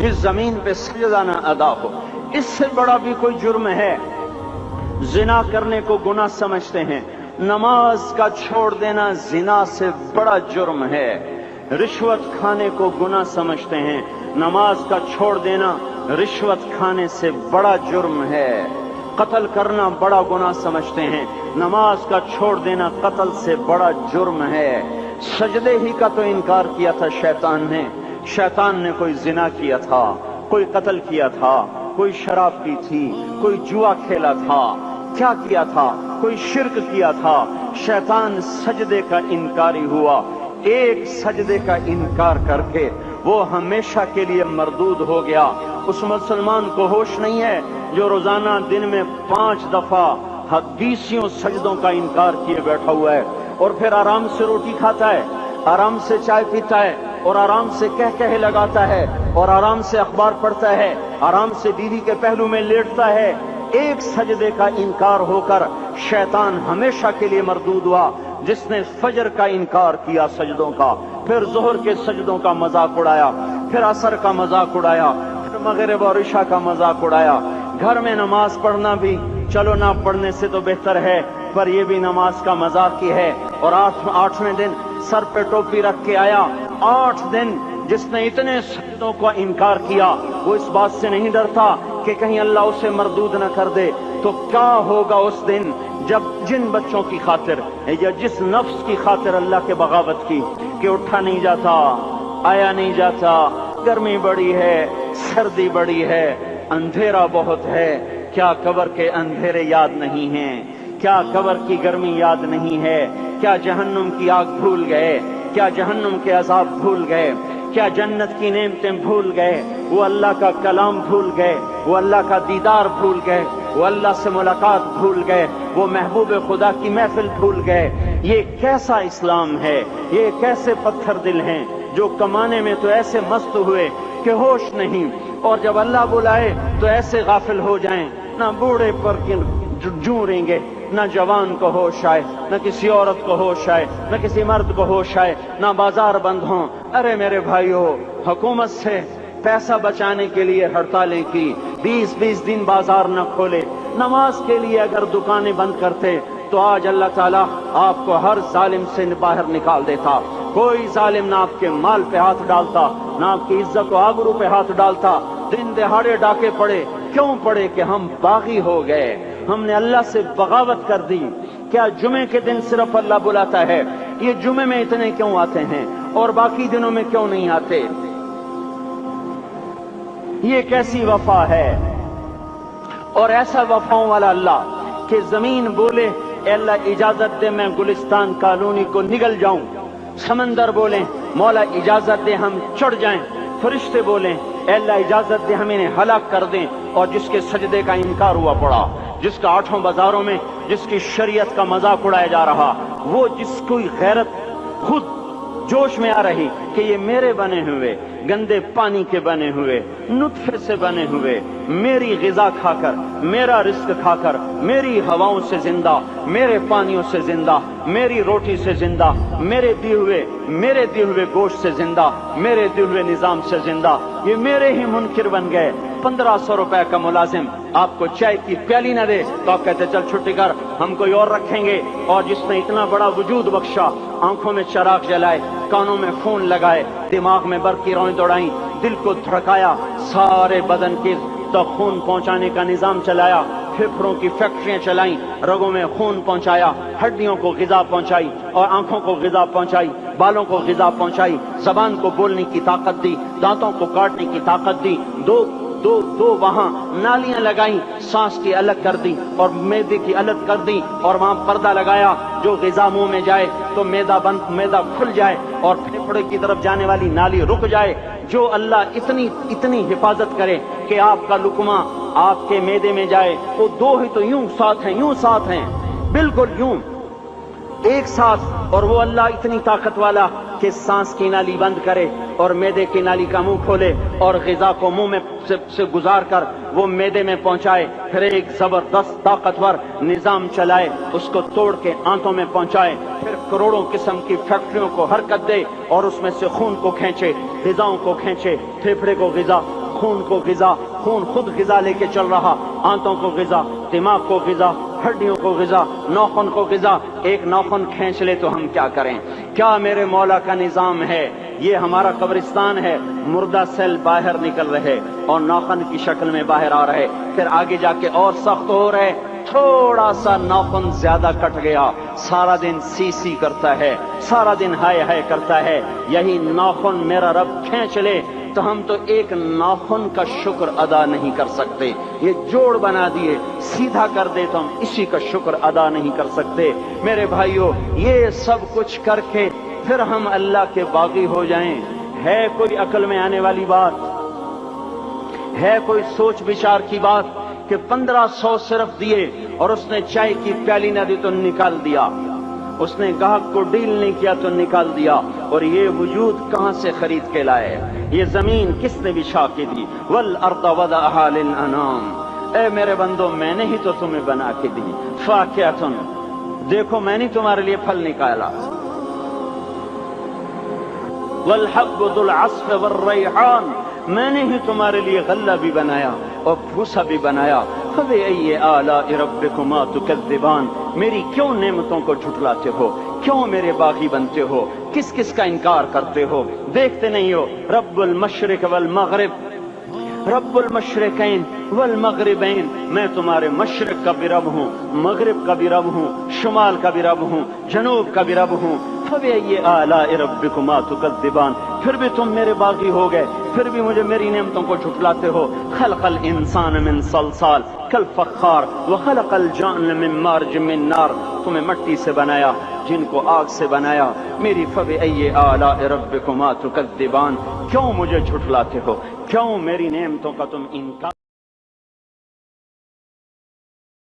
इस जमीन पे सजदा ना अदा हो। इससे बड़ा भी कोई जुर्म है? जिना करने को गुनाह समझते हैं, नमाज का छोड़ देना जिना से बड़ा जुर्म है। रिश्वत खाने को गुनाह समझते हैं, नमाज का छोड़ देना रिश्वत खाने से बड़ा जुर्म है। कत्ल करना बड़ा गुनाह समझते हैं, नमाज का छोड़ देना कत्ल से बड़ा जुर्म है। सजदे ही का तो इनकार किया था शैतान ने कोई जिना किया था, कोई कत्ल किया था, कोई शराब पी थी, कोई जुआ खेला था, क्या किया था, कोई शिर्क किया था। शैतान सजदे का इनकारी हुआ। एक सजदे का इनकार करके वो हमेशा के लिए मरदूद हो गया। उस मुसलमान को होश नहीं है जो रोजाना दिन में 5 दफा 20 सजदों का इनकार किए बैठा हुआ है, और फिर आराम से रोटी खाता है, आराम से चाय पीता है, और आराम से कह लगाता है, और आराम से अखबार पढ़ता है, आराम से बीवी के पहलू में लेटता है। एक सजदे का इनकार होकर शैतान हमेशा के लिए मरदूद हुआ। जिसने फजर का इनकार किया सजदों का, फिर जोहर के सजदों का मजाक उड़ाया, फिर असर का मजाक उड़ाया, फिर मगरिब और इशा का मजाक उड़ाया। घर में नमाज पढ़ना भी चलो ना पढ़ने से तो बेहतर है, पर यह भी नमाज का मजाक ही है। और आठवें दिन सर पे टोपी रख के आया। 8 दिन जिसने इतने सजदों का इनकार किया, वो इस बात से नहीं डरता कि कहीं अल्लाह उसे मरदूद न कर दे। तो क्या होगा उस दिन जब जिन बच्चों की खातिर या जिस नफ्स की खातिर अल्लाह के बगावत की कि उठा नहीं जाता, आया नहीं जाता, गर्मी बड़ी है, सर्दी बड़ी है, अंधेरा बहुत है, क्या कब्र के अंधेरे याद नहीं हैं? क्या कब्र की गर्मी याद नहीं है? क्या जहन्नुम की आग भूल गए? क्या जहन्नुम के अजाब भूल गए? क्या जन्नत की नेमतें भूल गए? वो अल्लाह का कलाम भूल गए, वो अल्लाह का दीदार भूल गए, वो अल्लाह से मुलाकात भूल गए, वो महबूब खुदा की महफिल भूल गए। ये कैसा इस्लाम है? ये कैसे पत्थर दिल हैं जो कमाने में तो ऐसे मस्त हुए कि होश नहीं, और जब अल्लाह बुलाए तो ऐसे गाफिल हो जाएं, ना बूढ़े पर जूरेंगे, न जवान को होश आए, न किसी औरत को होश आए, न किसी मर्द को होश आए, न बाजार बंद हों। अरे मेरे भाइयों, हुकूमत से पैसा बचाने के लिए हड़तालें की, 20-20 दिन बाजार न खोले, नमाज के लिए अगर दुकानें बंद करते तो आज अल्लाह ताला आपको हर जालिम से बाहर निकाल देता। कोई जालिम ना आपके माल पे हाथ डालता, ना आपकी इज्जत और आबरू पे हाथ डालता। दिन दहाड़े डाके पड़े, क्यों पड़े? कि हम बागी हो गए, हमने अल्लाह से बगावत कर दी। क्या जुमे के दिन सिर्फ अल्लाह बुलाता है? ये जुमे में इतने क्यों आते हैं और बाकी दिनों में क्यों नहीं आते? ये कैसी वफा है? और ऐसा वफाओं वाला अल्लाह कि जमीन बोले अल्लाह इजाजत दे मैं गुलिस्तान कॉलोनी को निगल जाऊं, समंदर बोले मौला इजाजत दे हम चढ़ जाएं, फरिश्ते बोले अल्लाह इजाजत दे हम इन्हें हलाक कर दें। और जिसके सजदे का इनकार हुआ पड़ा, जिसका 8 बाजारों में जिसकी शरीयत का मजाक उड़ाया जा रहा, वो जिसको गैरत खुद जोश में आ रही कि ये मेरे बने हुए गंदे पानी के बने हुए नुत्फे से बने हुए, मेरी गिजा खाकर, मेरा रिस्क खाकर, मेरी हवाओं से जिंदा, मेरे पानियों से जिंदा, मेरी रोटी से जिंदा, मेरे दिए हुए गोश्त से जिंदा, मेरे दिए हुए निजाम से जिंदा, ये मेरे ही मुनकिर बन गए। 1500 रुपए का मुलाजिम आपको चाय की प्याली न दे तो आप कहते चल छुट्टी कर, हम कोई और रखेंगे। और जिसने इतना बड़ा वजूद बख्शा, आंखों में चराग जलाए, कानों में फोन लगाए, दिमाग में बर्फ की रौएं दौड़ाई, दिल को धड़काया, सारे बदन के तो खून पहुंचाने का निजाम चलाया, फेफड़ों की फैक्ट्रियां चलाई, रगों में खून पहुंचाया, हड्डियों को गिजा पहुंचाई और आंखों को गिजा पहुंचाई, बालों को गिजा पहुंचाई, जबान को बोलने की ताकत दी, दांतों को काटने की ताकत दी, दो वहां नालियां लगाई, सांस की अलग कर दी और मैदे की अलग कर दी, और वहां पर्दा लगाया, जो ग़िज़ा मुंह में जाए तो मैदा खुल जाए और फेफड़े की तरफ जाने वाली नाली रुक जाए। जो अल्लाह इतनी हिफाजत करे कि आपका लुकमा आपके मैदे में जाए, वो दो ही तो यूं साथ हैं, बिल्कुल यूं एक साथ। और वो अल्लाह इतनी ताकत वाला कि सांस की नाली बंद करे और मैदे की नाली का मुंह खोले और ग़िज़ा को मुंह में से गुजार कर वो मैदे में पहुंचाए, फिर एक जबरदस्त ताकतवर निजाम चलाए, उसको तोड़ के आंतों में पहुंचाए, फिर करोड़ों किस्म की फैक्ट्रियों को हरकत दे और उसमें से खून को खींचे, ग़िज़ाओं को खींचे, फेफड़े को ग़िज़ा, خون کو غذا، خون خود غذا لے کے چل رہا، آنتوں کو غذا، دماغ کو غذا، ہڈیوں کو غذا، ناخن کو غذا۔ ایک ناخن کھینچ لے تو ہم کیا کریں؟ کیا میرے مولا کا نظام ہے؟ یہ ہمارا قبرستان ہے، مردہ سیل باہر نکل رہے اور ناخن کی شکل میں باہر آ رہے، پھر آگے جا کے اور سخت ہو رہے، تھوڑا سا ناخن زیادہ کٹ گیا، سارا دن سی سی کرتا ہے، سارا دن ہائے ہائے کرتا ہے۔ یہی ناخن میرا رب کھینچ لے تو ہم تو ایک ناخن کا شکر ادا نہیں کر سکتے۔ یہ جوڑ بنا دیے، سیدھا کر دے تو ہم اسی کا شکر ادا نہیں کر سکتے۔ میرے بھائیو، یہ سب کچھ کر کے پھر ہم اللہ کے باغی ہو جائیں، ہے کوئی عقل میں آنے والی بات؟ ہے کوئی سوچ بچار کی بات کہ 1500 صرف دیے اور اس نے چائے کی پیالی نہ دی تو نکال دیا، اس نے گاہک کو ڈیل نہیں کیا تو نکال دیا، اور یہ وجود کہاں سے خرید کے لائے؟ یہ زمین کس نے بچھا کے دی؟ والارض وضعها للانام۔ اے میرے بندو، میں نے ہی تو تمہیں بنا کے دی۔ فاکہۃ، دیکھو میں نے تمہارے لیے پھل نکالا۔ والحب ذو العصف والریحان، میں نے ہی تمہارے لیے غلہ بھی بنایا اور بھوسا بھی بنایا۔ فبأي آلاء ربكما تكذبان، میری کیوں نعمتوں کو جھٹلاتے ہو؟ کیوں میرے باغی بنتے ہو؟ کس کس کا انکار کرتے ہو؟ دیکھتے نہیں ہو رب المشرق والمغرب، رب المشرقین والمغربین، میں تمہارے مشرق کا بھی رب ہوں، مغرب کا بھی رب ہوں، شمال کا بھی رب ہوں، جنوب کا بھی رب ہوں۔ فبأي آلاء ربكما تكذبان، پھر بھی تم میرے باغی ہو گئے، پھر بھی مجھے میری نعمتوں کو جھٹلاتے ہو۔ خلق الانسان من صلصال کالفخار وخلق الجان من مارج من نار، تمہیں مٹی سے بنایا، جن کو آگ سے بنایا۔ میری فبأي آلاء ربكما تكذبان، کیوں مجھے جھٹلاتے ہو؟ کیوں میری نعمتوں کا تم انکار